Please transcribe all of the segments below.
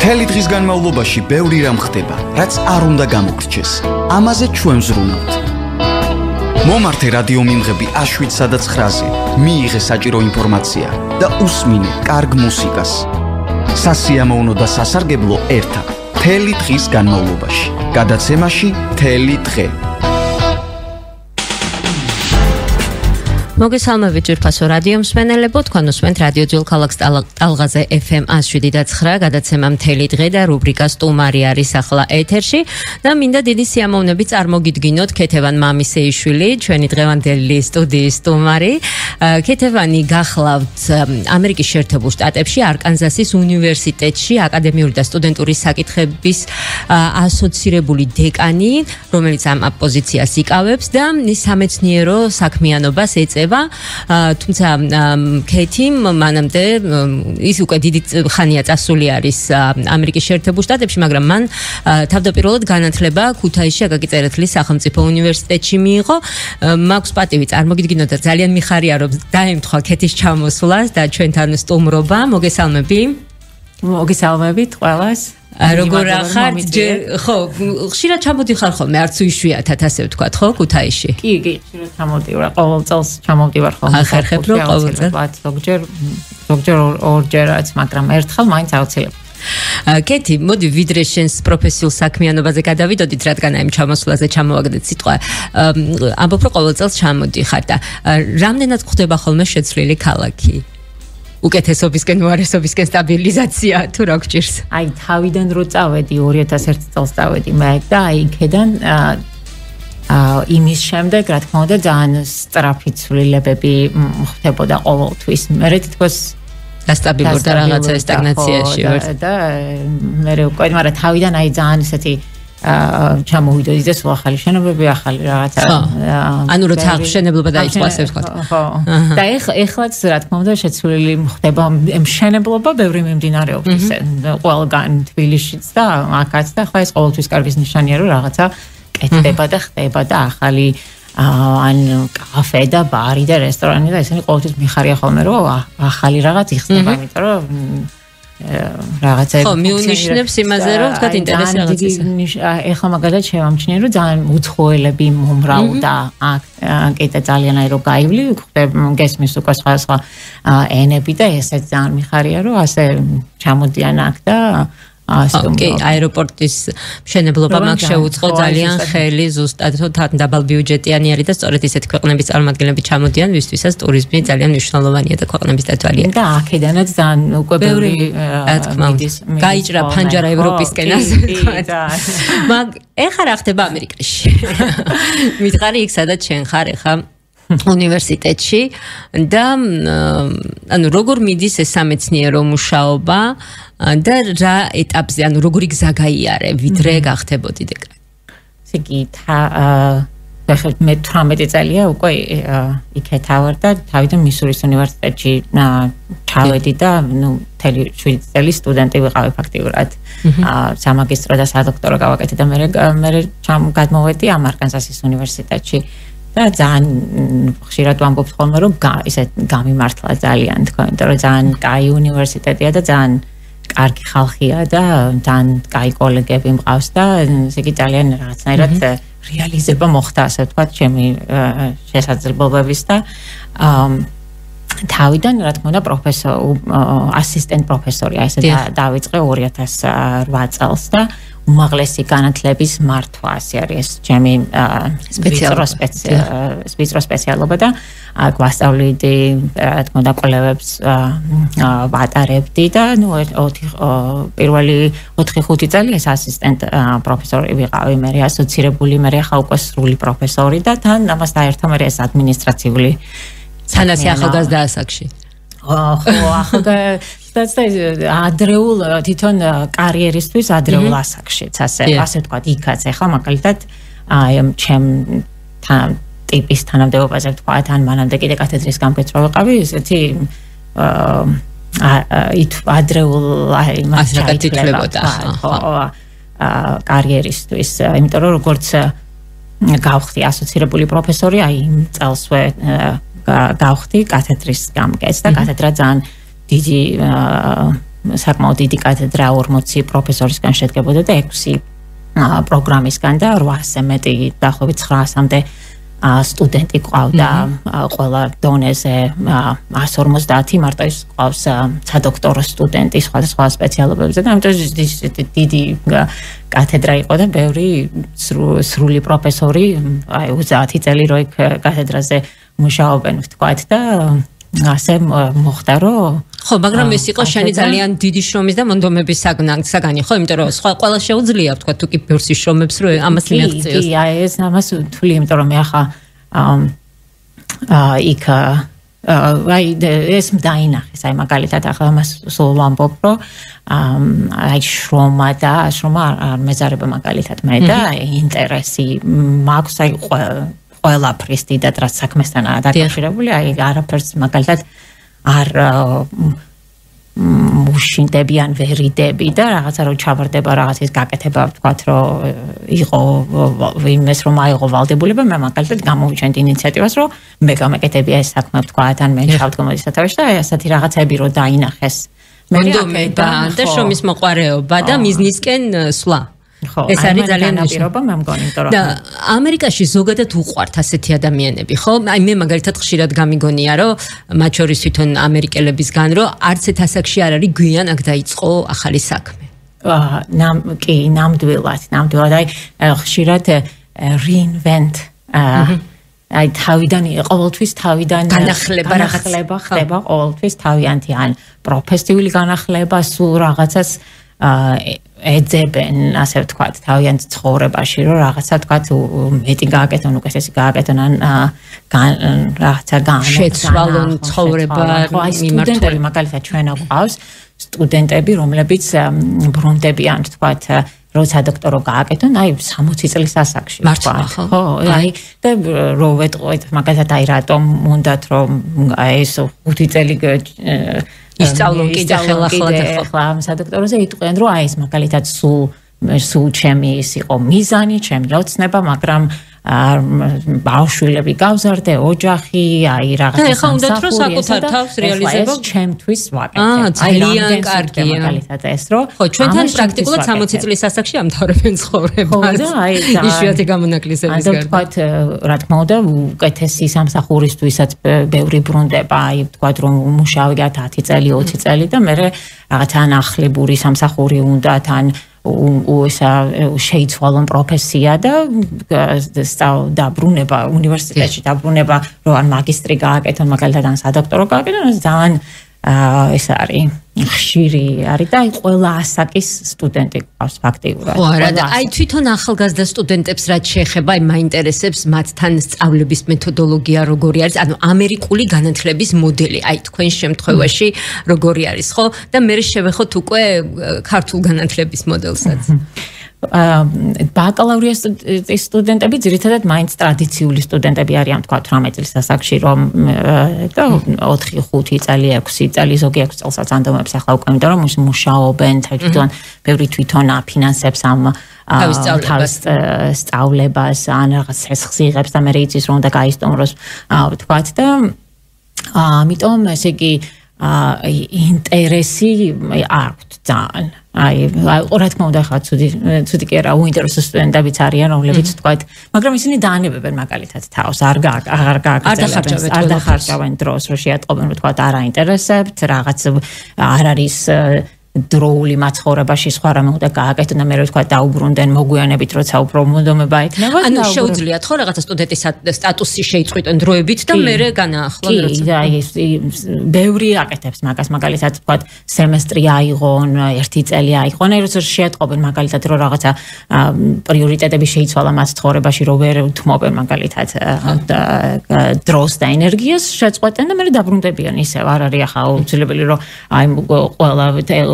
მთელი დღის განმავლობაში ბევრი რამ ხდება, რაც არ უნდა გამოგრჩეს. ამაზე ჩვენ ვზრუნავთ. მომართე რადიო მიმღები A7-სა და 9-ზე, მიიღე საჭირო ინფორმაცია და უსმინე კარგ მუსიკას. სასიამოვნო და სასარგებლო ერთად, მთელი დღის განმავლობაში. გადაცემაში მთელი დღე. მოგესალმებით ჯერფასო რადიო მსმენელებო, თქვენ უსმენთ რადიო ძველ ქალაქ ტალღაზე FM 107.9 გადაცემა მთელი დღე და რუბრიკა სტუმარი არის ახლა ეთერში და მინდა დიდი სიამოვნებით წარმოგიდგინოთ ქეთევან მამისეიშვილი, ჩვენი დღევანდელი სტუდიის სტუმარი. ქეთევანი გახლავთ ამერიკის შეერთებულ შტატებში არკანზასის უნივერსიტეტში აკადემიური და სტუდენტური საკითხების ასოცირებული დეკანი, რომელიც ამ პოზიციას იკავებს და სამეცნიერო საქმიანობას ეწევა. თუმცა ქეთი მანამდე ის უკვე დიდი ხანია წასული არის ამერიკის შეერთებულ შტატებში, მაგრამ მან თავდაპირველად განათლება ქუთაისში აკაკი წერეთლის სახელმწიფო უნივერსიტეტში მიიღო. მაქვს პატივი წარმოგიდგინოთ და ძალიან მიხარია რომ დაემთხვა ქეთის ჩამოსვლას და ჩვენთან სტუმრობა. მოგესალმები. მოგესალმებით ყველას. როგორ ახართ? ხო, ხშირად ჩამოდიხარ ხოლმე, არც უიშვიათად ასე ვთქვათ, ხო, ქუთაისში? კი, ხშირად ჩამოვდივარ, ყოველ წელს ჩამოვდივარ ხოლმე. ახერხებ რომ ყოველ წელს? ზოგჯერ ორჯერაც, მაგრამ ერთხელ მაინც აუცილებლად. ქეთი, მოდი ვიდრე შენს პროფესიულ საქმიანობაზე გადავიდოდით, რადგან ამ ჩამოსვლაზე ჩამოვაგდეთ სიტყვა. ამბობ რომ ყოველ წელს ჩამოდიხარ და რამდენად ხდება ხოლმე შეცვლილი ქალაქი? უკეთესობისკენ, უარესობისკენ სტაბილიზაცია თუ რა გჭირს? აი, თავიდან რო წავედი 2001 წელს წავედი მე და აი იქედან იმის შემდეგ, რა თქმა უნდა, ძალიან სწრაფი ცვლილებები ხდებოდა ყოველთვის. მე თვითონ დასტაბილურდა რაღაცა სტაგნაციაში ვარ და მე უკვე, მაგრამ თავიდან აი ძალიან ესეთი ჩამოვიდოდი და სულ ახალი შენობები, ახალი რაღაცა. ანუ როცა აღშენებლობა დაიწყო ასე ვთქვათ. ხო. და ეხლაც რა თქმა უნდა შეცვლილი ხდება მშენებლობა ბევრი მიმდინარეობს ყველგან თბილისშიც და აქაც და ხა ეს ყოველთვის კარგის ნიშანია რომ რაღაცა კეთდება და ხდება და ახალი ან კაფე და ბარი და რესტორანი და ესენი ყოველთვის მიხარია ხოლმე რომ ახალი რაღაც იხსნება, იმიტომ რომ რაღაცა ხო მიუნიშნებს იმაზე რომ თქვათ ინტერესი რაღაცა. ეხლა მაგალითად შევამჩნიე რომ ძალიან უცხოელები მომრავლდა აქ კიდე ძალიან აი რომ გაივლი გესმის უკვე სხვა ენები და ესეც ძალიან მიხარია რომ ასე ჩამოდიან აქ და კი, აეროპორტის მშენებლობა მაგ შეუწყო ძალიან ხელი ზუსტად რომ დაბალ ბიუჯეტიანი არის და სწორედ ისეთი ქვეყნების წარმომადგენლები ჩამოდიან, ვისთვისაც ტურიზმი ძალიან მნიშვნელოვანია და ქვეყნების დათვალიერება. და აქედანაც ძალიან უკვე ბევრი რა თქმა უნდა გაიჭრა ფანჯარა ევროპისკენ ასე ვთქვათ. მაგ ეხლა რა ხდება ამერიკაში? მითხარი იქ სადაც შენ ხარ ეხლა უნივერსიტეტში და ანუ როგორ მიდის ეს სამეცნიერო მუშაობა და რა ეტაპზე, ანუ როგორი გზა გაიარე, ვიდრე გახდებოდი დეკანი? ესე იგი, მე 18 წელია უკვე იქეთავარ და თავიდან მისურის უნივერსიტეტში ჩავედი და მთელი 7 წელი სტუდენტი ვიყავი ფაქტიურად. სამაგისტრო და სადოქტორო გავაკეთე და მე გადმოვედი ამ არკანზასის უნივერსიტეტში. და ძალიან ხშირად ვამბობ ხოლმე რომ ისე გამიმართლა ძალიან თქვა, იმიტომ რომ ძალიან კაი უნივერსიტეტია და ძალიან კარგი ხალხია და ძალიან კაი კოლეგები მყავს და ესე იგი ძალიან რაღაცნაირად რეალიზება მოხდა, ასე ვთქვათ, ჩემი შესაძლებლობების და თავიდან რა თქმა უნდა ასისტენტ პროფესორი ასე დავიწყე 2008 წელს და უმაღლესი განათლების მართვა ასე არის ჩემი სპეციალობა სპეციალობა და გვასწავლიდი რა თქმა უნდა კვლევებს ვატარებდი და პირველი 4-5 წელი ეს ასისტენტ პროფესორი ვიყავი, მე ასოცირებული, მე ახლა უკვე სრული პროფესორი და თან ამას დაერთო მე ეს ადმინისტრაციული სანასი ახალგაზრდა ასაკში. ხო, ახალგაზრდა ადრეულ თვითონ კარიერისთვის ადრეულ ასაკშიც, ასე ვთქვათ, იქაც ახლა მაგალითად ჩემ ტიპის თანამდებობაზე ვთქვათ, ან მანამდე კიდე კათედრის გამგეცვა ვიყავი, ესეთი ადრეულ იმას ჩაითვლებოდა კარიერისთვის, იმიტომ რომ როგორც გავხდი ასოცირებული პროფესორი, აი იმ წელსვე გავხდი კათედრის გამგეც და კათედრა ძალიან დიდი საკმაოდ დიდი კათედრა 40 პროფესორისგან შედგებოდა და 6 პროგრამისგან და 800-ზე მეტი დაახლოებით 900-მდე სტუდენტი ყავდა ყველა დონეზე 150 მარტო ის ყავს სადოქტორო სტუდენტი სხვადასხვა სპეციალობებზე და ამიტომ დიდი კათედრა იყო და ბევრი სრული პროფესორი აი 30 წელი რო იქ კათედრაზე მუშაობენ ვთქვათ და ასე მოხდა რომ ხო, მაგრამ ეს იყო შენი ძალიან დიდი შრომის და მონდომების საგანი, ხო, იმიტომ რომ სხვა ყველა შეუძლია ვთქვათ თუ კი ბევრსი შრომებს რო ამას მიაღწიოს. კი, აი ეს ამას ვთვლი, იმიტომ რომ მე ახლა იქ აი ეს დაინახეს, აი მაგალითად ახლა ამას სულ ვამბობ, რომ აი შრომა არ მეზარება მაგალითად მე და ინტერესი მაქვს აი ყველაფრის დიდად რაც საქმესთან დაკავშირებული, აი არაფერს მაგალითად არ მუშინდები ან ვერიდები და რაღაცა რომ ჩავარდება რაღაცის გაკეთება ვთქვათ რომ იყო იმეს რომ აიღო ვალდებულება მე მაგალითად გამოვიჩენთ ინიციატივას რომ მე გამეკეთებია ეს საქმე ვთქვათ ან მე ჩავდგომოდი სათავეში და აი ასეთი რაღაცები რომ დაინახეს მონდომება და შრომის მოყვარეობა და მიზნისკენ სვლა ეს არის ძალიან ნაპირობა მე მგონი იმიტომ რომ და ამერიკაში ზოგადად უყვართ ასეთი ადამიანები ხო აი მე მაგალითად ხშირად გამიგონია რომ მათ შორის თვითონ ამერიკელებისგან რომ არც ერთ ასაკში არ არის გვიან აქ დაიწყო ახალი საქმე კი ნამდვილად აი ხშირად reinvent აი თავიდან ყოველთვის თავიდან განახლება ხდება ყოველთვის თავიანთი ან პროფესიული განახლება სულ რაღაცას ეძებენ, ასე ვთქვათ, თავიანთ ცხოვრებაში, რომ რაღაცა ვთქვათ, მეტი გააკეთონ, უკეთესი გააკეთონ, ან რაღაცა შეცვალონ ცხოვრება მიმართული, მაგალითად ჩვენ გვყავს სტუდენტები, რომლებიც ბრუნდებიან, ვთქვათ, როცა დოქტორო გააკეთონ, აი 60 წლის ასაკში, ვთქვათ. ხო, აი და რო ვეტყვით, მაგალითად, აი რატომ უნდათ რომ აი ეს 5 წელი ისწავლონ კიდე ხელახლა ამ სადოქტოროზე იტყვიან რომ აი ეს მაგალითად სულ ჩემი ის იყო მიზანი, ჩემი ოცნება, მაგრამ ბავშვები გავზარდე, ოჯახი, აი რაღაცა და ეხლა უნდა რომ საკუთარ თავს რეალიზებო ჩემთვის ვაკეთებ. ძალიან კარგია მაგალითად ეს რომ ხო, ჩვენთან პრაქტიკულად 60 წლის ასაკში ამთავრებენ ცხოვრებას. ხო, აი იშვიათი გამონაკლისების გარდა. ვთქვათ, რა თქმა უნდა, უკეთესი სამსახურისთვისაც ბევრი ბრუნდება, აი ვთქვათ რომ მუშაობთ 10 წელი, 20 წელი და მე რაღაცა ანახლებური სამსახური უნდა თან შეიცვალონ პროფესია და დაბრუნება უნივერსიტეტში დაბრუნება რომ ან მაგისტრი გააკეთონ მაგალითად ან სადოქტორო გააკეთონ ძალიან ეს არის ხშირი არის და აი ყველა ასაკის სტუდენტი ყავს ფაქტიურად. ხო არა და აი თვითონ ახალგაზრდა სტუდენტებს რაც შეეხება, აი მაინტერესებს მათთან სწავლების მეთოდოლოგია როგორი არის, ანუ ამერიკული განათლების მოდელი, აი თქვენ შემთხვევაში როგორი არის, ხო? და მე შევეხოთ უკვე ქართულ განათლების მოდელსაც. ბაკალავრიატის სტუდენტები ძირითადად მაინც ტრადიციული სტუდენტები არიან, თქვა 18 წლის ასაკში, რომ 4-5 წელი, 6 წელი, ზოგი 6 წელსაც ანდომებს ახლა უკვე, იმიტომ რომ მუშაობენ ბევრი თვითონ აფინანსებს ამ თავის სწავლებას, ან რაღაც ცესხს იღებს და მე იცის რომ უნდა გაისტუმროს, ვთქვათ და ამიტომ ესე იგი ინტერესი აქვთ ძალიან. აი რა თქმა უნდა ხა ცუდი კი არა უინტერესო სტუდენტებიც არიან რომლებიც თქვათ მაგრამ ისინი დაანებებენ მაგალითად თავს არ დახარჯავენ დროს რომ შეატყობენ რომ თქვათ არ აინტერესებთ რაღაც არ არის დროული მაცხოვრებაში სხვა რამე უნდა გააკეთონ და მე რა ვთქვა დაუბრუნდნენ მოგვიანებით როცა უფრო მონდომება ექნება ანუ შეუძლიათ ხო რაღაცა სტუდენტის სტატუსი შეიწყვიტონ დროებით და მე განაახლონ როცა კი ბევრი აკეთებს მაგას მაგალითად ვთქვა სემესტრი აიღონ 1 წელი აიღონ აი როცა შეატყობენ მაგალითად რომ რაღაცა პრიორიტეტები შეიცვალა მას ცხოვრებაში რომ ვერ უთმობენ მაგალითად დროს და ენერგიას შეწყვეტენ და მე დაბრუნდებიან ისევ არ არის ახლა აუცილებელი რომ აი ყველა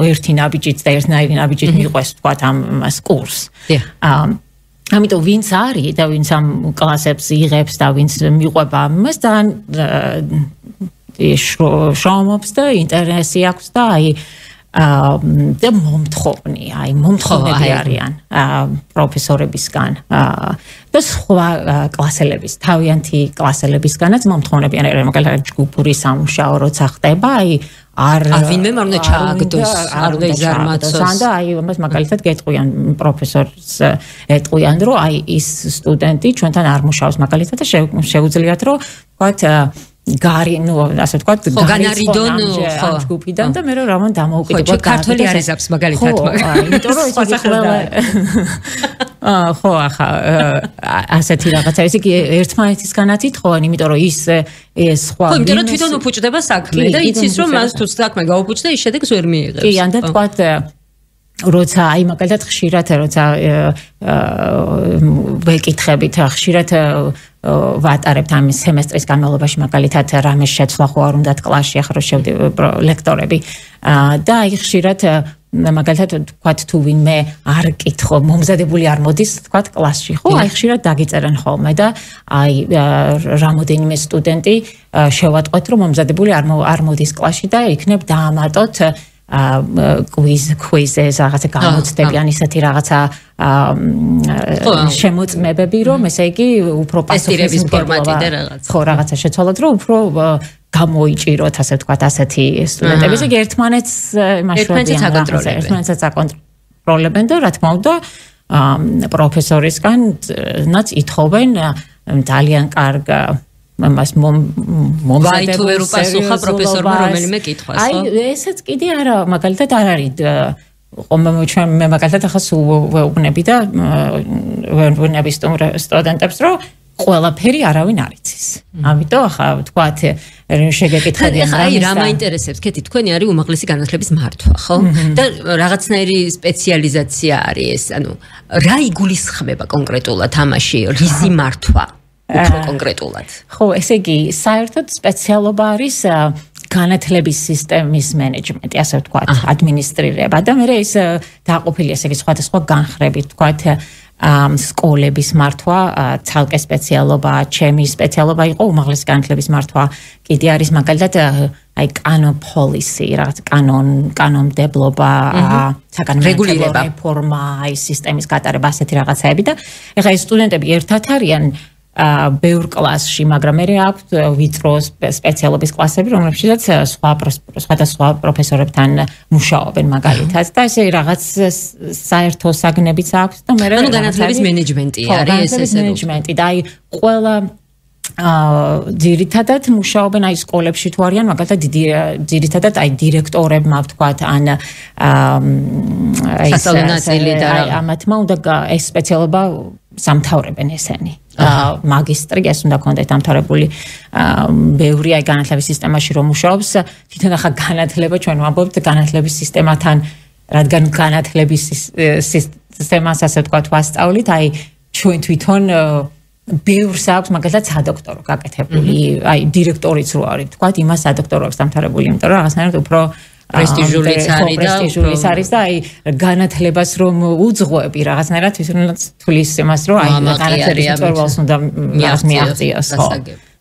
ერთი ნაბიჯით და ერთნაირი ნაბიჯით მიყვეს თქვათ ამას კურსს. ამიტომ ვინც არის და ვინც ამ კლასებს იღებს და ვინც მიყვება ამას ძალიან შრომობს და ინტერესი აქვს და აი და მომთხოვნები არიან პროფესორებისგან და სხვა კლასელების თავიანთი კლასელებისგანაც მომთხოვნები არიან მაგალითად ჯგუფური სამუშაო როცა ხდება აი არ ვინმე არ უნდა ჩააგდოს, არ უნდა იზარმაცოს. და აი ამას მაგალითად გეტყვიან პროფესორს ეტყვიან, რომ აი ის სტუდენტი ჩვენთან არ მუშაობს მაგალითად და შეუძლიათ რომ ვთქვათ გარი, ასე ვთქვათ, განარიდონ ჯგუფიდან და მე რამან დამოუკიდებლად. ხო, ქართველი არ იზამს მაგალითად, იმიტომ რომ ისე ყველა ხო, ახლა ასეთი რაღაცა, ესე იგი ერთმანეთისგანაც ითხოვენ, იმიტომ რომ ის სხვა ხო, იმიტომ რომ თვითონ უფუჭდება საქმე და იცის რომ მას თუ საქმე გაუფუჭდა, ის შედეგს ვერ მიიღებს. კი, ან და ვთქვათ როცა აი მაგალითად ხშირად როცა ვეკითხებით ხშირად ვატარებთ ამ სემესტრის განმავლობაში მაგალითად რამეს შეცვლა ხო არ უნდათ კლასში ახლა რო შევდი ლექტორები და აი ხშირად მაგალითად ვთქვათ თუ ვინმე არ კითხო მომზადებული არ მოდის ვთქვათ კლასში ხო აი ხშირად დაგიწერენ ხოლმე და აი რამოდენიმე სტუდენტი შევატყვეთ რომ მომზადებული არ მოდის კლასში და იქნებ დაამატოთ quiz-ზე რაღაცა გამოცდები ან ისეთი რაღაცა შემოწმებები რომ ესე იგი უფრო პასუხის ფორმატი და რაღაცა ხო რაღაცა შეცვალოთ რომ უფრო გამოიჭიროთ ასე ვთქვათ ასეთი სტუდენტები ესე იგი ერთმანეთს ერთმანეთს აკონტროლებენ და რა თქმა უნდა პროფესორისგანაც ითხოვენ ძალიან კარგ მას მომზადებ ვერ უპასუხა პროფესორმა რომელიმე კითხვას ხო? აი ესეც კიდე არა მაგალითად არ არის მე მაგალითად ახლა სულ ვეუბნები და ვეუბნები სტუდენტებს რომ ყველაფერი არავინ არ იცის. ამიტომ ახლა ვთქვათ შეგეკითხებიან რა აი რა მაინტერესებს კეთი თქვენი არის უმაღლესი განათლების მართვა ხო? და რაღაცნაირი სპეციალიზაცია არის ეს ანუ რა იგულისხმება კონკრეტულად ამაში რისი მართვა? უფრო კონკრეტულად. ხო, ესე იგი, საერთოდ სპეციალობა არის განათლების სისტემის მენეჯმენტი, ასე ვთქვათ, ადმინისტრირება და მე ის დააყოფილია ესე იგი სხვადასხვა განხრებით, ვთქვათ, სკოლების მართვა, ცალკე სპეციალობა, ჩემი სპეციალობა იყო უმაღლესი განათლების მართვა. კიდე არის მაგალითად აი კანონ პოლისი, რაღაც კანონმდებლობა, საკანონმდებლო რეფორმა, აი სისტემის გატარება, ასეთი რაღაცაები და ეხლა ეს სტუდენტები ერთად არიან ბევრ კლასში, მაგრამ მე აქვს ვიწრო სპეციალობის კლასები, რომლებშიც სხვა პროფესორებთან მუშაობენ მაგალითად და ესე რაღაც საერთო საგნებიც აქვს და მე ანუ განათლების მენეჯმენტი არის ეს მენეჯმენტი და აი ყველა ძირითადად მუშაობენ აი სკოლებში თუ არიან მაგალითად ძირითადად აი დირექტორებმა ვთქვათ ან აი სასწავლებელი და ამათმა უნდა ეს სპეციალობა სამთავრებენ ესენი მაგისტრი ეს უნდა კონდეთ დამთავრებული ბევრი აი განათლების სისტემაში რომ მუშაობს თვითონ ახლა განათლება ჩვენ ვამბობთ განათლების სისტემათან რადგან განათლების სისტემას ასე ვთქვათ ვასწავლით აი ჩვენ თვითონ ბევრს აქვს მაგალითად სადოქტორო გაკეთებული აი დირექტორიც რო არის ვთქვათ იმას სადოქტორო აქვს დამთავრებული იმიტომ რომ რაღაცნაირად უფრო პრესტიჟულიც არის და აი განათლებას რომ უძღვები რაღაცნაირად თვითონაც თulis იმას რომ აი განათლების მწვერვალს უნდა მიაღწიოს ხო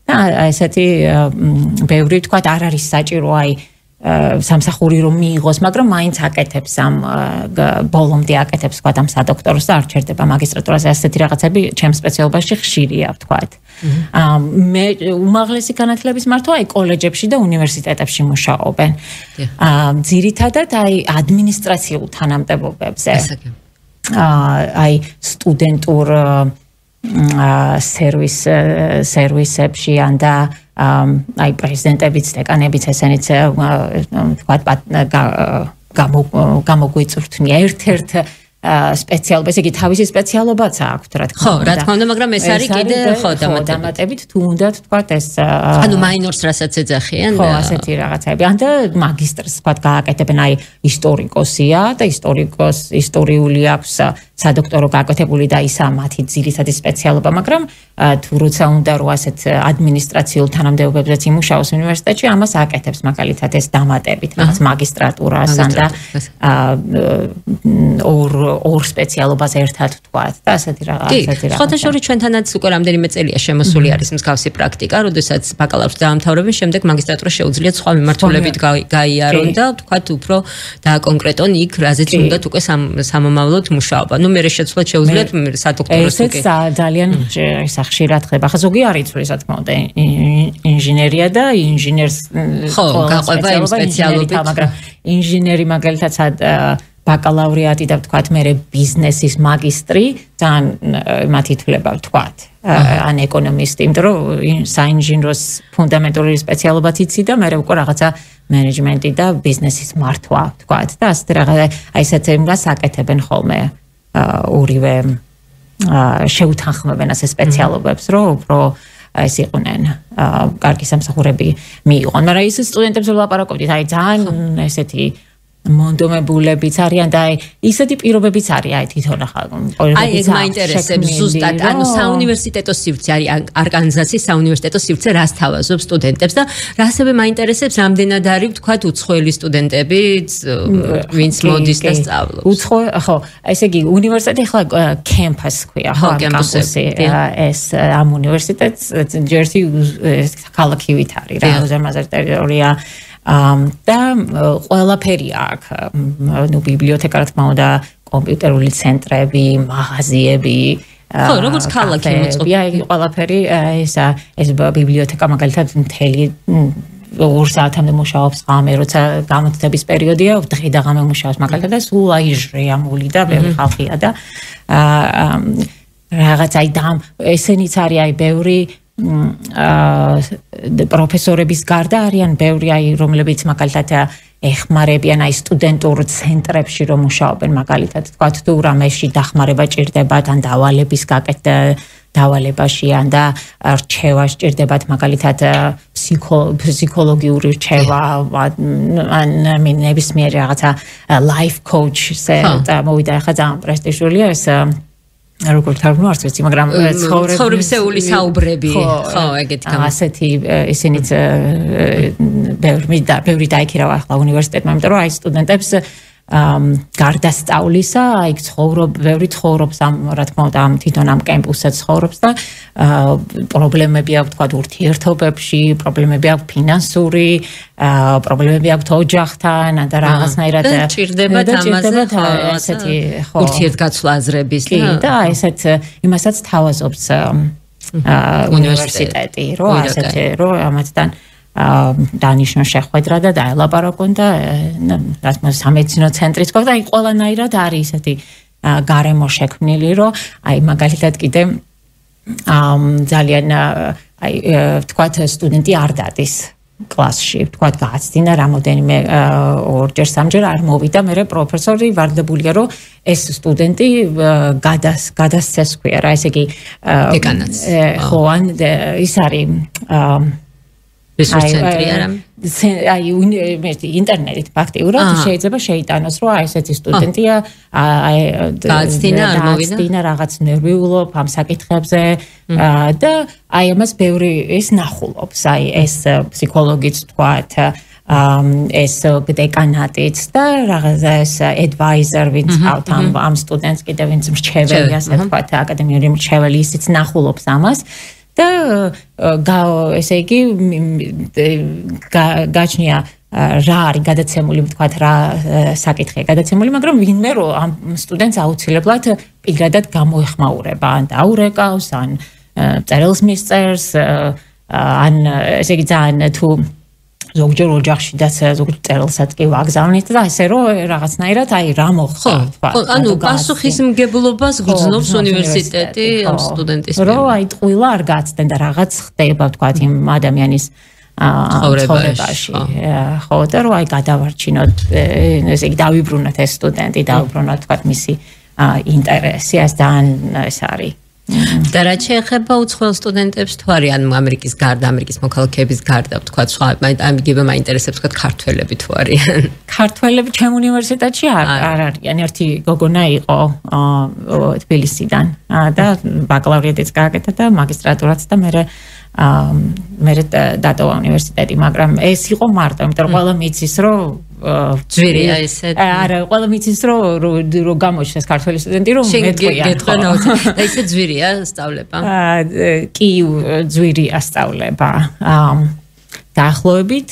და ესეთი ბევრი ვთქვათ არ არის საჭირო აი სამსახური რომ მიიღოს მაგრამ მაინც აკეთებს ამ ბოლომდე აკეთებს ვთქვათ ამ სადოქტოროს და არ ჩერდება მაგისტრატურაზე ასეთი რაღაცები ჩემ სპეციალობაში ხშირია ვთქვათ მე უმაღლესი განათლების მართვა აი კოლეჯებში და უნივერსიტეტებში მუშაობენ ძირითადად აი ადმინისტრაციულ თანამდებობებზე აი სტუდენტურ სერვისებში ან და აი პრეზიდენტებიც, დეკანებიც ესენიც ვთქვათ გამოგვიწვრთნია ერთ-ერთ სპეციალობას, იგი თავისი სპეციალობაც აქვს, რა თქმა ხო, უნდა. რა თქმა უნდა, მაგრამ ეს არის კიდე ხო დამატებით თუ უნდათ ვთქვათ ეს ანუ მაინორს რასაც ეძახიან ხო, ასეთი რაღაცები. ან და მაგისტრს ვთქვათ გააკეთებენ აი ისტორიკოსია და ისტორიული აქვს სადოქტორო გაკეთებული და ისა მათი ძირითადი სპეციალობა, მაგრამ თუ როცა უნდა რომ ასეთ ადმინისტრაციულ თანამდებობებზეც იმუშაოს უნივერსიტეტში, ამას აკეთებს მაგალითად ეს დამატებით, რაღაც მაგისტრატურას ან და ორ ორ სპეციალობას ერთად ვთქვათ და ასეთი რაღაც. სხვათა შორის ჩვენთანაც უკვე რამდენიმე წელია შემოსული არის მსგავსი პრაქტიკა, როდესაც ბაკალავრს დაამთავრებენ, შემდეგ მაგისტრატურა შეუძლიათ სხვა მიმართულებით გაიარონ და ვთქვათ უფრო დააკონკრეტონ იქ, რაზეც უნდათ უკვე სამომავლოდ მუშაობა. ნუ მე შეცვლათ შეუძლიათ სადოქტოროს უკვე. ესეც ძალიან ხშირად ხდება. ახლა ზოგი არ იცვლის, რა თქმა უნდა, ინჟინერია და ინჟინერს გაყვება იმ სპეციალობით, მაგრამ ინჟინერი მაგალითად ბაკალავრიატი და ვთქვათ მე ბიზნესის მაგისტრი ძალიან მათ ითვლება ვთქვათ ან ეკონომისტი, იმიტომ რომ საინჟინროს ფუნდამენტური სპეციალობაც იცი და მე უკვე რაღაცა მენეჯმენტი და ბიზნესის მართვა ვთქვათ და ასე რაღაცა აი ესეთ იმას აკეთებენ ხოლმე ორივე შეუთანხმებენ ასე სპეციალობებს, რომ უფრო ეს იყვნენ კარგი სამსახურები მიიღონ. მაგრამ ის სტუდენტებს ვლაპარაკობდით, აი ძალიან ესეთი მონდომებულებიც არიან და ისეთი პირობებიც არის აი თვითონ ახლა აი ეს მაინტერესებს ზუსტად ანუ საუნივერსიტეტო სივრცე არის არკანზასის საუნივერსიტეტო სივრცე რას თავაზობს სტუდენტებს და ასევე მაინტერესებს რამდენად არის ვთქვათ უცხოელი სტუდენტები ვინც მოდის და სწავლობს ხო ესე იგი უნივერსიტეტი ახლა კემპუსი ქვია ხო კემპუსი ეს ამ უნივერსიტეტს ჯერსი ქალაქივით არის რა უზარმაზარი ტერიტორია და ყველაფერი აქვს ნუ ბიბლიოთეკა რა თქმა უნდა კომპიუტერული ცენტრები მაღაზიები ხო როგორც ქალაქი მოწყობილია ყველაფერი ეს ბიბლიოთეკა მაგალითად მთელი 2 საათამდე მუშაობს ღამე როცა გამოცდების პერიოდია დღე და ღამე მუშაობს მაგალითად და სულ აი ჟრეამული და ბევრი ხალხია და რაღაც აი და ესენიც არის აი ბევრი პროფესორების გარდა არიან ბევრი აი რომლებიც მაგალითად ეხმარებიან აი სტუდენტურ ცენტრებში რომ მუშაობენ მაგალითად თქვა თუ რამეში დახმარება ჭირდებათ ან დავალების გაკეთება დავალებაში ან და რჩევა სჭირდებათ მაგალითად ფსიქოლოგიური რჩევა ან ნებისმიერ რაღაცა life coach და მოვიდა ახლა ძალიან პრესტიჟულია ეს როგორც თარგმნო არც ვიცი, მაგრამ ცხოვრებისეული საუბრები, ხო, ეგეთი ასეთი ისინიც ბევრი დაიქირავა ახლა უნივერსიტეტმა, იმიტომ რომ აი სტუდენტებს გარდა სწავლისა, აი ბევრი ცხოვრობს ამ რა თქმა უნდა ამ თვითონ ამ კემპუსზე ცხოვრობს და პრობლემები აქვს თქვა ურთიერთობებში, პრობლემები აქვს ფინანსური, პრობლემები აქვს ოჯახთან და რაღაცნაირად ჭირდებათ ამაზე ასეთი ურთიერთგაცვლა აზრების და ესეც იმასაც თავაზობს უნივერსიტეტი, რომ ასეთი რომ ამათთან დანიშნო შეხვედრა და დაელაპარაკონ და რა თქმა უნდა სამედიცინო ცენტრიც ყავს და აი ყველანაირად არის ესეთი გარემო შექმნილი რომ აი მაგალითად კიდე ძალიან აი ვთქვათ სტუდენტი არ დადის კლასში ვთქვათ გააცდინა რამოდენიმე ორჯერ სამჯერ არ მოვიდა მე პროფესორი ვარდებულია რომ ეს სტუდენტი გადასცეს ქვია რა ესე იგი დეკანატს ხო ან ის არის რესურს ცენტრი არა აი ინტერნეტით ფაქტიურად შეიძლება შეიტანოს რომ აი ესეთი სტუდენტია აი გააცდინა რაღაც ნერვიულობ ამ საკითხებზე და აი ამას ბევრი ეს ნახულობს აი ეს ფსიქოლოგიც თქვათ ეს დეკანატიც და რაღაც ეს advisor ვინც ყავთ ამ სტუდენტს კიდე ვინც მრჩეველი ასე თქვათ აკადემიური მრჩეველი ისიც ნახულობს ამას და ესე იგი გაჩნია რა არის გადაცემული ვთქვათ რა საკითხია გადაცემული მაგრამ ვინმე რომ ამ სტუდენტს აუცილებლად პირადად გამოეხმაურება ან დაურეკავს ან წერილს მისწერს ან ესე იგი ძალიან თუ ზოგჯერ ოჯახში და ზოგჯერ წერილსაც კი ვაგზავნით და ესე რომ რაღაცნაირად აი რა მოხდა თქვა ანუ პასუხისმგებლობას გრძნობს უნივერსიტეტი ამ სტუდენტის რომ აი ტყუილა არ გაცდენ და რაღაც ხდება ვთქვათ იმ ადამიანის ცხოვრებაში ხო და რომ აი გადავარჩინოთ ესე იგი დავიბრუნოთ ეს სტუდენტი დავიბრუნოთ ვთქვათ მისი ინტერესი ეს ძალიან ეს არის და რაც შეეხება უცხოელ სტუდენტებს თუ არიან ამერიკის გარდა ამერიკის მოქალაქეების გარდა ვთქვათ სხვა ამიგება მაინტერესებს ვთქვათ ქართველები თუ არიან ქართველები ჩემ უნივერსიტეტში არ არიან ერთი გოგონა იყო თბილისიდან და ბაკალავრიატიც გააკეთა და მაგისტრატურაც და მე დატოვა უნივერსიტეტი მაგრამ ეს იყო მარტო იმიტომ რომ ყველა მიცის რომ ძვირია ესე. არა, ყველა მიცის რომ გამოჩნდეს ქართველი სტუდენტი რომ მეტყვია. და ისე ძვირია სწავლება. კი, ძვირია სწავლება. დაახლოებით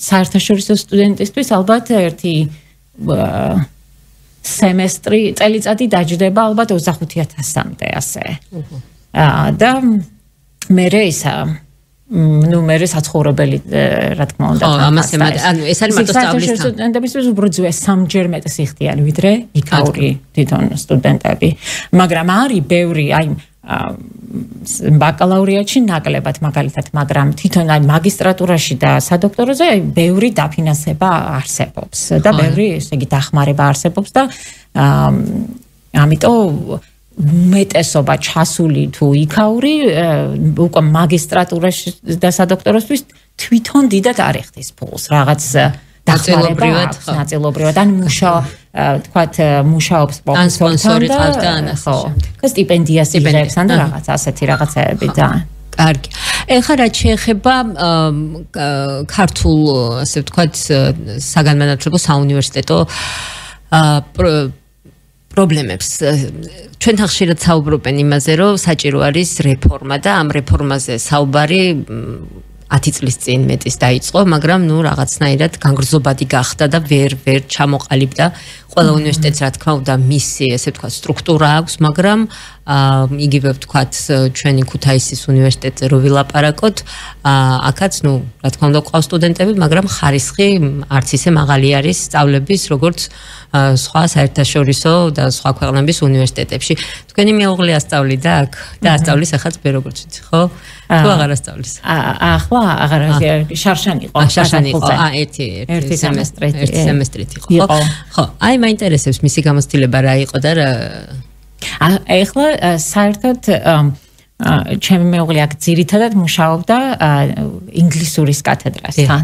საერთაშორისო სტუდენტისთვის ალბათ ერთი სემესტრი წელიწადი დაჯდება ალბათ 25,000-მდე ასე. და მერე ისა მე საცხოვრებელი რა თქმა უნდა. ამას ანუ ეს არის მარტო სწავლის სტუდენტებისთვის უბრალოდ სამჯერ მეტი სიხდიანი ვიდრე იქაური თვითონ სტუდენტები. მაგრამ არის ბევრი აი ბაკალავრიატში ნაკლებად მაგალითად, მაგრამ თვითონ აი მაგისტრატურაში და სადოქტოროზე აი ბევრი დაფინანსება არსებობს და ბევრი ესე იგი დახმარება არსებობს და ამიტომ უმეტესობა ჩასული თუ იქაური უკვე მაგისტრატურაში და სადოქტოროსთვის თვითონ დიდად არ ეხდის ფულს რაღაც ნაწილობრივად ან თქვათ მუშაობს სპონსორი ყავს და ასე და სტიპენდიას იღებს ან რაღაც ასეთი რაღაცეები და კარგი. ეხლა რაც შეეხება ქართულ ასე ვთქვათ საგანმანათლებლო საუნივერსიტეტო პრობლემებს. ჩვენთან ხშირად საუბრობენ იმაზე, რომ საჭირო არის რეფორმა და ამ რეფორმაზე საუბარი 10 წლის წინ მეტის დაიწყო, მაგრამ ნუ რაღაცნაირად განგრძობადი გახდა და ვერ ჩამოყალიბდა. ყველა უნივერსიტეტს რა თქმა უნდა მისი ესე ვთქვათ სტრუქტურა აქვს, მაგრამ იგივე ვთქვათ ჩვენი ქუთაისის უნივერსიტეტზე რო ვილაპარაკოთ, აქაც ნუ რა თქმა უნდა ყავს სტუდენტები, მაგრამ ხარისხი არც ისე მაღალი არის სწავლების, როგორც სხვა საერთაშორისო და სხვა ქვეყნების უნივერსიტეტებში. თქვენი მეუღლე ასწავლიდა აქ და ასწავლის ახაც მე როგორც ვიცი, ხო? თუ აღარ ასწავლის? ახლა აღარ შარშან იყო. ერთი სემესტრით იყო. ხო, აი მაინტერესებს მისი გამოცდილება რა იყო და რა ახლა საერთოდ ჩემი მეუღლე აქ ძირითადად მუშაობდა ინგლისურის კათედრასთან.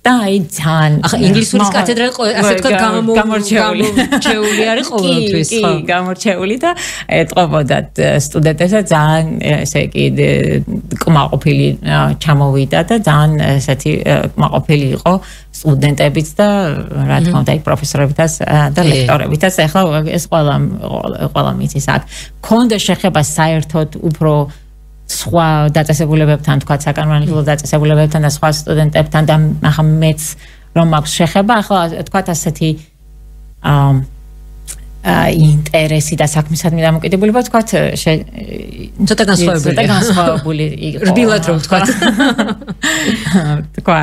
და აი ძალიან ახლა ინგლისურის კათედრა ასე ვთქვათ გამორჩეული არის ყოველთვის ხო გამორჩეული და ეტყობოდათ სტუდენტებსაც ძალიან ესე იგი კმაყოფილი ჩამოვიდა და ძალიან ესეთი კმაყოფილი იყო სტუდენტებიც და რა თქმა უნდა პროფესორებითაც და ლექტორებითაც ახლა ეს ყველა მიცის აქ ქონდა შეხება საერთოდ უფრო სხვა დაწესებულებებთან თქვა საკანონმდებლო დაწესებულებებთან და სხვა სტუდენტებთან და ახლა მეც რომ მაქვს შეხება ახლა თქვა ასეთი ინტერესი და საქმისადმი დამოკიდებულება თქვა ცოტა განსხვავებული იყო რბილად რომ თქვა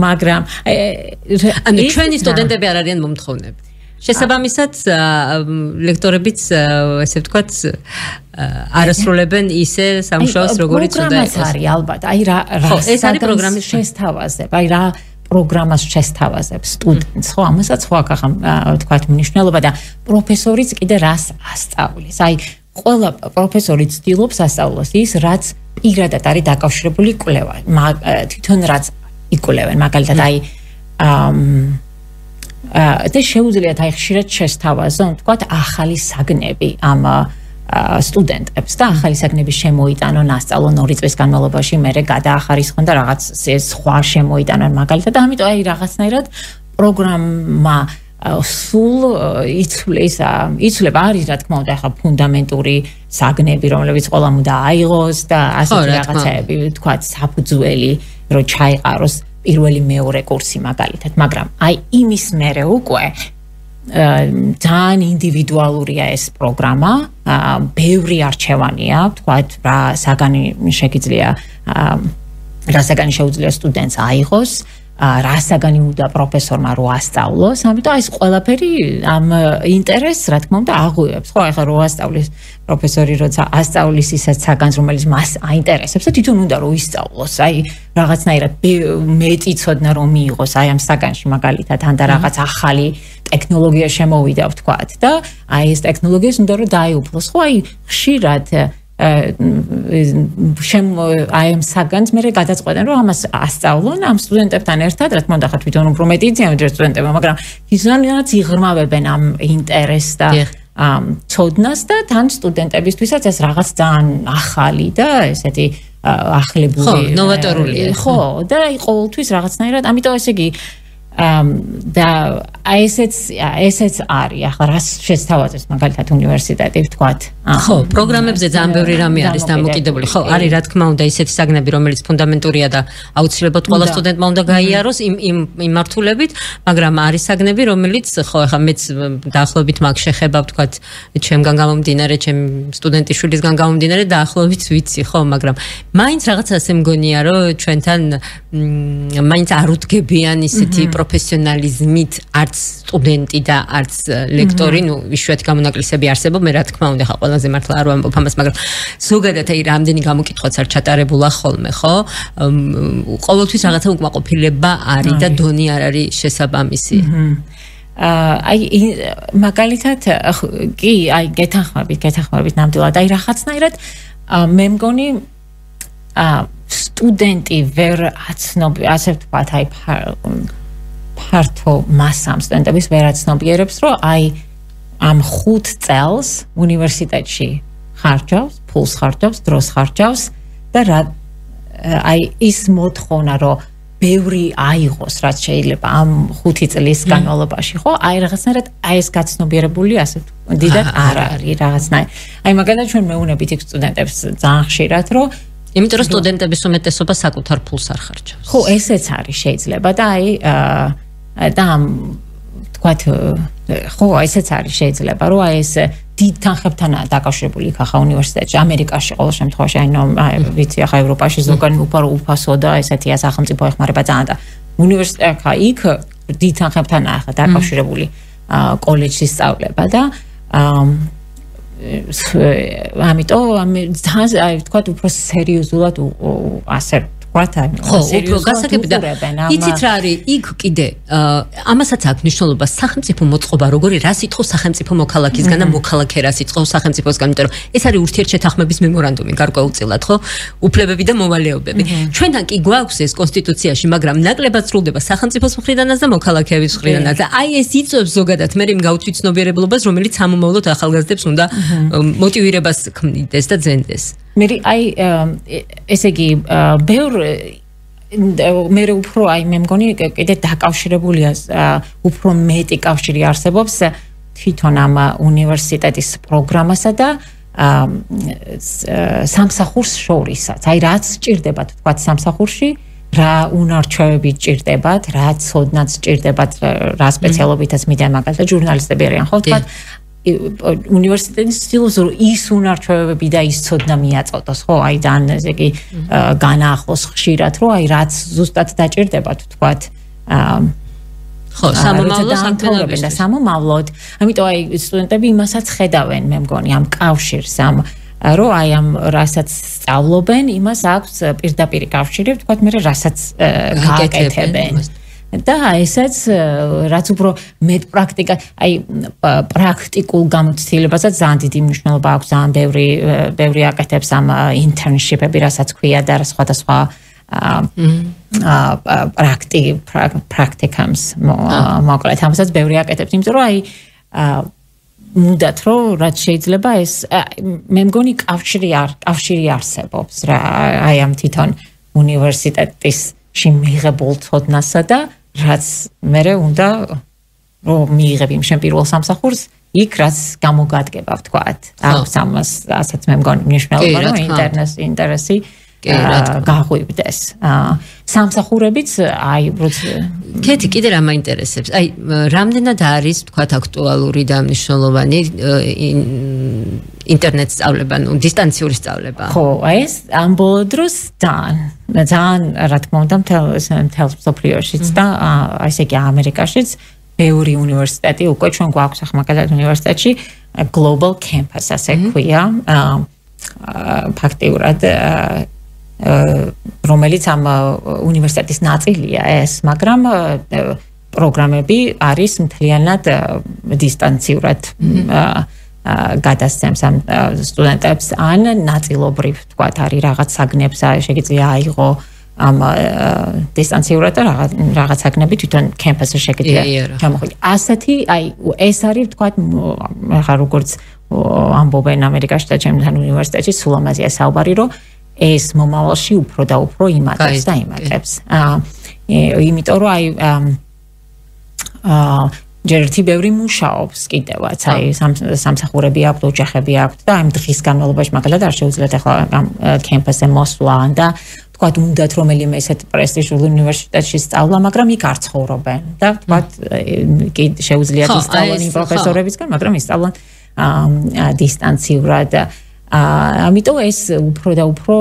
მაგრამ ანუ ჩვენი სტუდენტები არ არიან მომთხოვნები შესაბამისად ლექტორებიც ესე ვთქვათ არასრულებენ ისე სამუშაოს როგორც უნდა იყოს. არის ალბათ. აი რა ეს არის პროგრამის შესთავაზება. აი რა პროგრამას შესთავაზებს სტუდენტს. ხო, ამასაც ხო აქ ახლა ვთქვათ მნიშვნელობა და პროფესორიც კიდე რას ასწავლის. აი ყველა პროფესორი ცდილობს ასწავლოს ის რაც პირადად არის დაკავშირებული კვლევა. თვითონ რაც იკვლევენ მაგალითად აი და შეუძლიათ აი ხშირად შესთავაზონ, თქვათ, ახალი საგნები ამ სტუდენტებს და ახალი საგნები შემოიტანონ, ასწავლონ 2 წლის განმავლობაში, მერე გადაახარისხონ და რაღაც სხვა შემოიტანონ მაგალითად და ამიტომ აი რაღაცნაირად პროგრამა სულ იცვლება არის რა თქმა უნდა ახლა ფუნდამენტური საგნები, რომლებიც ყველამ უნდა აიღოს და ასეთი რაღაცები, თქვათ, საფუძველი რო ჩაიყაროს პირველი მეორე კურსი მაგალითად, მაგრამ აი იმის მერე უკვე ძალიან ინდივიდუალურია ეს პროგრამა, ბევრი არჩევანია, თქვათ, რა საგანი შეუძლია სტუდენტს აიღოს, რა საგანი უნდა პროფესორმა რო ასწავლოს, ამიტომ ეს ყველაფერი ამ ინტერესს, რა თქმა უნდა, აღვივებს. ხო, ახლა რო ასწავლის პროფესორი, როცა ასწავლის ისაც საგანს, რომელიც მას აინტერესებს და თვითონ უნდა რომ ისწავლოს, აი რაღაცნაირად მეტი ცოდნა რომ მიიღოს აი ამ საგანში მაგალითად, ან და რაღაც ახალი ტექნოლოგია შემოვიდა, ვთქვათ, და აი ეს ტექნოლოგიას უნდა რომ დაეუფლოს. ხო, აი ხშირად აი ამ საგანს მე გადაწყვეტენ რომ ამას ასწავლონ ამ სტუდენტებთან ერთად, რა თქმა უნდა, ხა თვითონ უფრო მეტი იციან ვიდრე სტუდენტებმა, მაგრამ ისინიც იღრმავებენ ამ ინტერესს და ცოდნას და თან სტუდენტებისთვისაც ეს რაღაც ძალიან ახალი და ესეთი ახლებური ნოვატორულია ხო და ყოველთვის რაღაცნაირად ამიტომ ესე იგი და ესეც არის ახლა რას შეცთავაზებს მაგალითად უნივერსიტეტი ვთქვათ ხო პროგრამებზე ძალიან ბევრი რამე არის დამოკიდებული ხო არის რა თქმა უნდა ისეთი საგნები რომელიც ფუნდამენტურია და აუცილებლად ყველა სტუდენტმა უნდა გაიაროს იმ მიმართულებით მაგრამ არის საგნები რომელიც ხო ახლა მეც დაახლოებით მაგ შეხება ვთქვათ ჩემგან გამომდინარე ჩემ სტუდენტიშვილისგან გამომდინარე დაახლოებით ვიცი ხო მაგრამ მაინც რაღაცას მგონია რომ ჩვენთან მაინც არ უდგებიან ისეთი პროფესიონალიზმით არც სტუდენტი და არც ლექტორი, ნუ იშვიათი გამონაკლისები არსებობ, მე რა თქმა უნდა ხა ყველაზე მართლა არ ვამბობ ამას, მაგრამ ზოგადად აი რამდენი გამოკითხვაც არ ჩატარებულა ხოლმე, ხო? ყოველთვის რაღაცა უკმაყოფილება არის და დონი არ არის შესაბამისი. აი მაგალითად კი აი გეთანხმებით ნამდვილად აი რაღაცნაირად მე მგონი სტუდენტი ვერ აცნობ ასე ვთქვათ აი ფართო მასამ სტუდენტების ვერ აცნობიერებს რომ აი ამ 5 წელს უნივერსიტეტში ხარჯავს, ფულს ხარჯავს, დროს ხარჯავს და რა აი ის მოთხოვნა რომ ბევრი აიღოს რაც შეიძლება ამ 5 წლის განმავლობაში ხო აი რაღაცნაირად აი ეს გაცნობიერებული ასე დიდად არ არის რაღაცნაირად აი მაგალითად ჩვენ მეუნებით იქ სტუდენტებს ძალიან ხშირად რომ იმიტომ რომ სტუდენტების უმეტესობა საკუთარ ფულს არ ხარჯავს. ხო, ესეც არის შეიძლება და აი და თქვათ ხო, ესეც არის შეიძლება რომ აი ეს დიდ თანხებთანაა დაკავშირებული იქ ახლა უნივერსიტეტში, ამერიკაში ყოველ შემთხვევაში, აი ვიცი ახლა ევროპაში ზოგადად უფასო და ესეთია სახელმწიფო ეხმარება ძალიან და უნივერსიტეტი ახლა იქ დიდ თანხებთანაა ახლა დაკავშირებული კოლეჯის სწავლება და ამიტომ ძალიან ვთქვათ უფრო სერიოზულად ასე ვთქვათ ხო უფრო გასაგები და იცით რა არის იქ კიდე ამასაც აქვს მნიშვნელობა სახელმწიფო მოწყობა როგორი რას ითხოვს სახელმწიფო მოქალაქისგან და მოქალაქე რას ითხოვს სახელმწიფოსგან იმიტომ რომ ეს არის ურთიერთშეთანხმების მემორანდუმი გარკვეულწილად ხო უფლებები და მოვალეობები ჩვენთან კი გვაქვს ეს კონსტიტუციაში მაგრამ ნაკლებად სრულდება სახელმწიფოს მხრიდანაც და მოქალაქეების მხრიდანაც და აი ეს იწვევს ზოგადად მე გავუწვით ცნობიერებლობას რომელიც სამომავლოდ ახალგაზრდებს უნდა მოტივირებას ქმნიდეს და ძენდეს მე აი ესე იგი მე უფრო აი მე მგონი კიდე დაკავშირებულია უფრო მეტი კავშირი არსებობს თვითონ ამ უნივერსიტეტის პროგრამასა და სამსახურს შორისაც აი რაც ჭირდებათ თქვათ სამსახურში რა უნარჩვევები ჭირდებათ რა ცოდნაც ჭირდებათ რა სპეციალობითაც მიდიან მაგალითად ჟურნალისტები არიან ხო თქვათ უნივერსიტეტის ცდილობს რომ ის უნარჩვევები და ის ცოდნა მიაწოდოს ხო აი ძალიან ესე იგი განაახლოს ხშირად რომ აი რაც ზუსტად დაჭირდებათ თქვათ ხო სამომავლოდ ამიტომ აი სტუდენტები იმასაც ხედავენ მე მგონი ამ კავშირს ამ რომ აი ამ რასაც სწავლობენ იმას აქვს პირდაპირ კავშირი ვთქვათ მე რასაც გააკეთებენ და ესეც რაც უფრო მეტ პრაქტიკა აი პრაქტიკულ გამოცდილებასაც ძალიან დიდი მნიშვნელობა აქვს ძალიან ბევრი აკეთებს ამ ინტერნშიპები რასაც ქვია და სხვადასხვა პრაქტიკამს მოკლედ ამასაც ბევრი აკეთებს იმიტომ რომ აი მუდათ რომ რაც შეიძლება ეს მე მგონი კავშირი არსებობს რა აი ამ თვითონ უნივერსიტეტში მიღებულ ცოდნასა და რაც მე უნდა რომ მიიღებ იმ შენ პირველ სამსახურს იქ რაც გამოგადგება ვთქვათ აქვს ამას ასაც მე მგონი მნიშვნელობა რომ ინტერესი გაღვივდეს სამსახურებიც აი კეთი კიდე რა მაინტერესებს აი რამდენად არის ვთქვათ აქტუალური და მნიშვნელოვანი ინტერნეტ სწავლება ნუ დისტანციური სწავლება ხო აი ეს ამ ბოლო დროს ძალიან რა თქმა უნდა მთელ მსოფლიოშიც და ესე იგი ამერიკაშიც ბევრი უნივერსიტეტი უკვე ჩვენ გვაქვს ახლა მაგალითად უნივერსიტეტში global campus ასე ქვია ფაქტიურად რომელიც ამ უნივერსიტეტის ნაწილია ეს, მაგრამ პროგრამები არის მთლიანად დისტანციურად გადასცემს ამ სტუდენტებს ან ნაწილობრივ თქვათ არის რაღაც საგნებს შეგიძლია აიღო ამ დისტანციურად და რაღაცაკნები თვითონ კემპუსზე შეგიძლია ჩამოხვიდე. ასეთი, აი ეს არის თქვა ახლა როგორც ამბობენ ამერიკაში და ჩემთან უნივერსიტეტში სულ ამაზეა საუბარი, რომ ეს მომავალში უფრო და უფრო იმატებს და იმატებს. იმიტომ რომ აი ჯერ ერთი ბევრი მუშაობს კიდევაც, აი სამსახურები აქვს, ოჯახები აქვს და ამ დღის განმავლობაში მაგალითად არ შეუძლიათ ახლა ამ კემპუსზე მოსვლა და თქვა უნდათ რომელიმე ესეთ პრესტიჟულ უნივერსიტეტში სწავლა, მაგრამ იქ არ ცხოვრობენ და თქვა კი შეუძლიათ ისწავლონ იმ პროფესორებისგან, მაგრამ ისწავლონ დისტანციურად. ამიტომ ეს უფრო და უფრო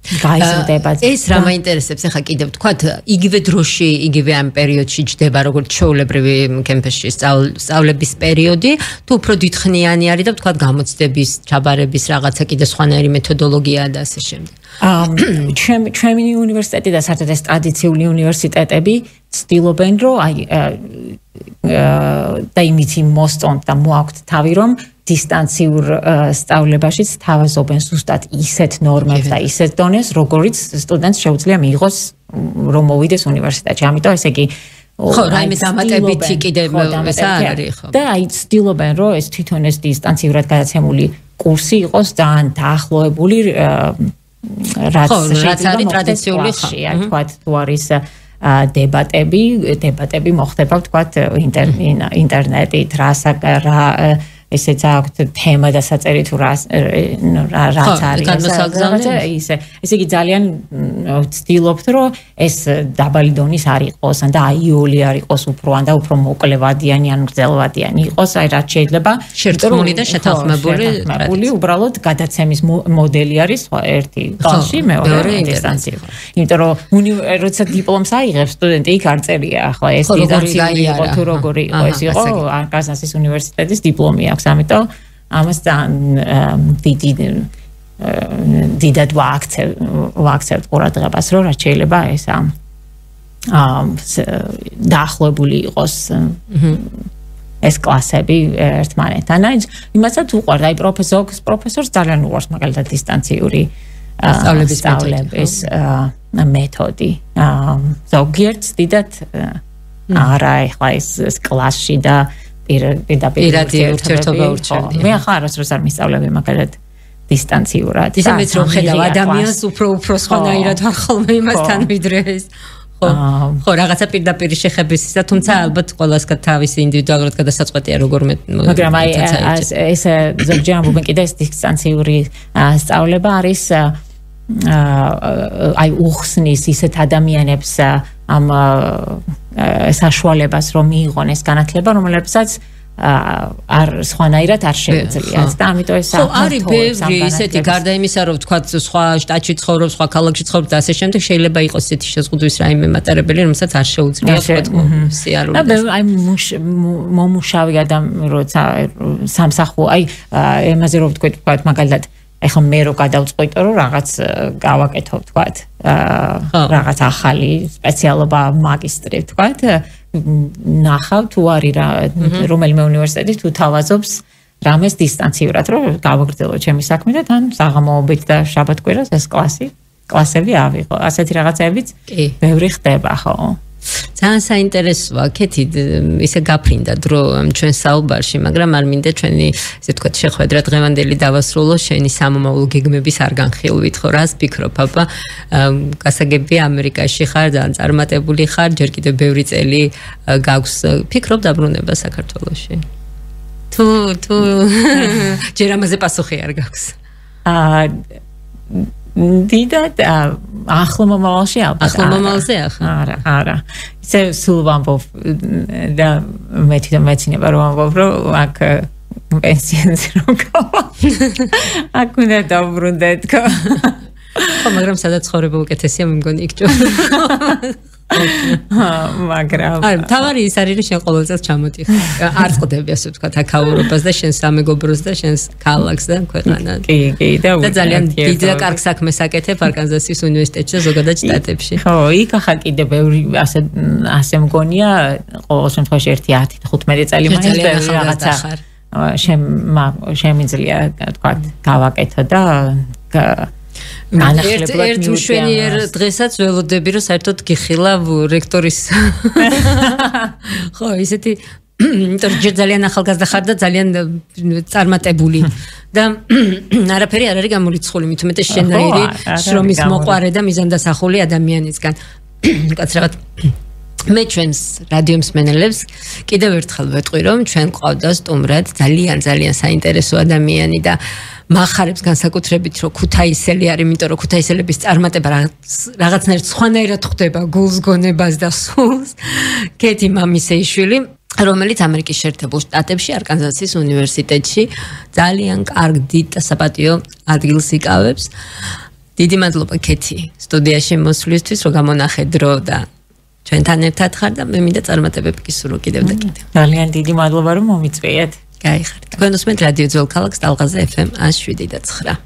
გაიზრდება. ეს რა მაინტერესებს ახლა კიდევ თქვათ იგივე დროში, იგივე ამ პერიოდში ჯდება როგორც ჩვეულებრივი კემპუსში სწავლების პერიოდი, თუ უფრო დიდხნიანი არის და თქვათ გამოცდების, ჩაბარების რაღაცა კიდე სხვანაირი მეთოდოლოგიაა და ასე შემდეგ. ჩემი უნივერსიტეტი და საერთოდ ეს ტრადიციული უნივერსიტეტები ცდილობენ რომ აი და იმით მოსწონთ და მოაქვთ თავი რომ დისტანციურ სწავლებაშიც თავაზობენ ზუსტად ისეთ ნორმებს და ისეთ დონეს, როგორიც სტუდენტს შეუძლია მიიღოს რომ მოვიდეს უნივერსიტეტში. ამიტომ ესე იგი ხო, რაიმე დამატებითი კიდე ეს არის ხო. და აი ცდილობენ რომ ეს თვითონ ეს დისტანციურად გადაცემული კურსი იყოს ძალიან დაახლოებული რაც არის ტრადიციული ხალხი, აი თქვათ თუ არის დებატები მოხდება თქვათ ინტერნეტით, რა ესეც აქვს თემა და საწერი თუ რაც არის ესე იგი ძალიან ვცდილობთ რომ ეს დაბალი დონის არ იყოს და აიოლი არ იყოს უფრო ან და უფრო მოკლევადიანი ან გრძელვადიანი იყოს აი რაც შეიძლება შერწყმული და შეთანხმებული უბრალოდ გადაცემის მოდელი არის ერთი კლასში მეორე დისტანცია იმიტომ რომ როცა დიპლომს აიღებს სტუდენტი იქ არ წერია ახლა ეს დისტანციური იყო თუ როგორი იყო ეს იყო არკანზასის უნივერსიტეტის დიპლომი ამიტომ ამას დიდად ვაქცევთ ყურადღებას, რომ რაც შეიძლება ეს დაახლოებული იყოს ეს კლასები ერთმანეთთან. იმასაც უყვართ, აი პროფესორს ძალიან უყვარს მაგალითად დისტანციური სწავლების მეთოდი. ზოგიერთს დიდად არა ეხლა ეს კლასში და პირადი ურთიერთობა ურჩევია. მე ახლა არასდროს არ მისწავლები მაგალითად დისტანციურად. ისევ რომ ხედავ ადამიანს უფრო სხვანაირად ვარ ხოლმე იმასთან ვიდრე ეს. ხო, რაღაცა პირდაპირ შეხებისისა, თუმცა ალბათ ყველას თავისი ინდივიდუალურად გადასაწყვეტია როგორ მაგრამ აი ეს ზოგჯერ ამბობენ კიდე ეს დისტანციური სწავლება არის აი უხსნის ისეთ ადამიანებს ამ საშუალებას რომ მიიღონ ეს განათლება, რომელებსაც არ სხვანაირად არ შეუძლიათ და ამიტომ ეს არის ბევრი ისეთი გარდა იმისა რომ თქვა სხვა შტატში ცხოვრობს, სხვა ქალაქში ცხოვრობს და ასე შემდეგ შეიძლება იყოს ისეთი შეზღუდვის რაიმე მატარებელი, რომელსაც არ შეუძლია თქვა სიარული. და აი მომუშავე ადამიანი როცა სამსახური აი ემაზე რომ თქვა მაგალითად ეხლა მე რო გადავწყვიტო რომ რაღაც გავაკეთო თქვათ რაღაც ახალი სპეციალობა მაგისტრი თქვათ ნახავ თუ არის რომელიმე უნივერსიტეტი თუ თავაზობს რამეს დისტანციურად რომ გავაგრძელო ჩემი საქმე და თან საღამოობით და შაბათ-კვირას ეს კლასები ავიღო. ასეთი რაღაცებიც ბევრი ხდება ხო. ძალიან საინტერესოა, კეთი ისე გაფრინდა დრო ჩვენ საუბარში, მაგრამ არ მინდა ჩვენი ესე ვთქვათ შეხვედრა დღევანდელი დავასრულო შენი სამომავლო გეგმების არ განხილვით, ხო, რას ფიქრობ, აბა გასაგებია ამერიკაში ხარ, ძალიან წარმატებული ხარ, ჯერ კიდევ ბევრი წელი გაქვს, ფიქრობ დაბრუნება საქართველოში? თუ ჯერ ამაზე პასუხი არ გაქვს. დიდად ახლო მომავალში ალბათ. ახლო მომავალზე ახლა? არა. ისე სულ ვამბობ და მე თვითონ მეცინება რომ ვამბობ რომ აქ პენსიონზე რომ გავა. აქ უნდა დავბრუნდე თქო. ხო, მაგრამ სადაც ცხოვრება უკეთესია, მე მგონი იქ ჯობ. მაგრამ არა, თავარი ის არის რომ შენ ყოველ წელს ჩამოდიხარ. არ წყვდები ასე ვთქვათ აქაურობას და შენს სამეგობროს და შენს ქალაქს და ქვეყანას. კი, და ძალიან დიდ და კარგ საქმეს აკეთებ არკანზასის უნივერსიტეტში და ზოგადად შტატებში. ხო, იქ ახლა კიდე ბევრი ასე მგონია, ყოველ შემთხვევაში 10-15 წელი მაინც ბევრი რაღაცა შემიძლია ვთქვათ გავაკეთო და განახლებლად ერთ მშვენიერ დღესაც ველოდები, რომ საერთოდ გიხილავ რექტორის ხო, ისეთი იმიტომ რომ ძალიან ახალგაზრდა ხარ და ძალიან წარმატებული და არაფერი არ არის გამორიცხული, მით უმეტეს შენაირი შრომის მოყვარე და მიზანდასახული ადამიანისგან. კაცრავად მე ჩვენს რადიო მსმენელებს კიდევ ერთხელ ვეტყვი, რომ ჩვენ ყავდა სტუმრად ძალიან საინტერესო ადამიანი და მახარებს განსაკუთრებით, რომ ქუთაისელი არის, იმიტომ რომ ქუთაისელების წარმატება რაღაცნაირად სხვანაირად ხდება გულს, გონებას და სულს. ქეთი მამისეიშვილი, რომელიც ამერიკის შეერთებულ შტატებში, არკანზასის უნივერსიტეტში ძალიან კარგ დიდ და საპატიო ადგილს იკავებს. დიდი მადლობა ქეთი სტუდიაში მოსვლისთვის, რომ გამონახე დრო და ჩვენთან ერთად ხარ და მე მინდა წარმატებები გისურვო კიდევ და კიდევ. ძალიან დიდი მადლობა რომ მომიწვიეთ. გაიხარეთ. თქვენ უსმენთ რადიო ძველ ქალაქს ტალღაზე FM 107.9.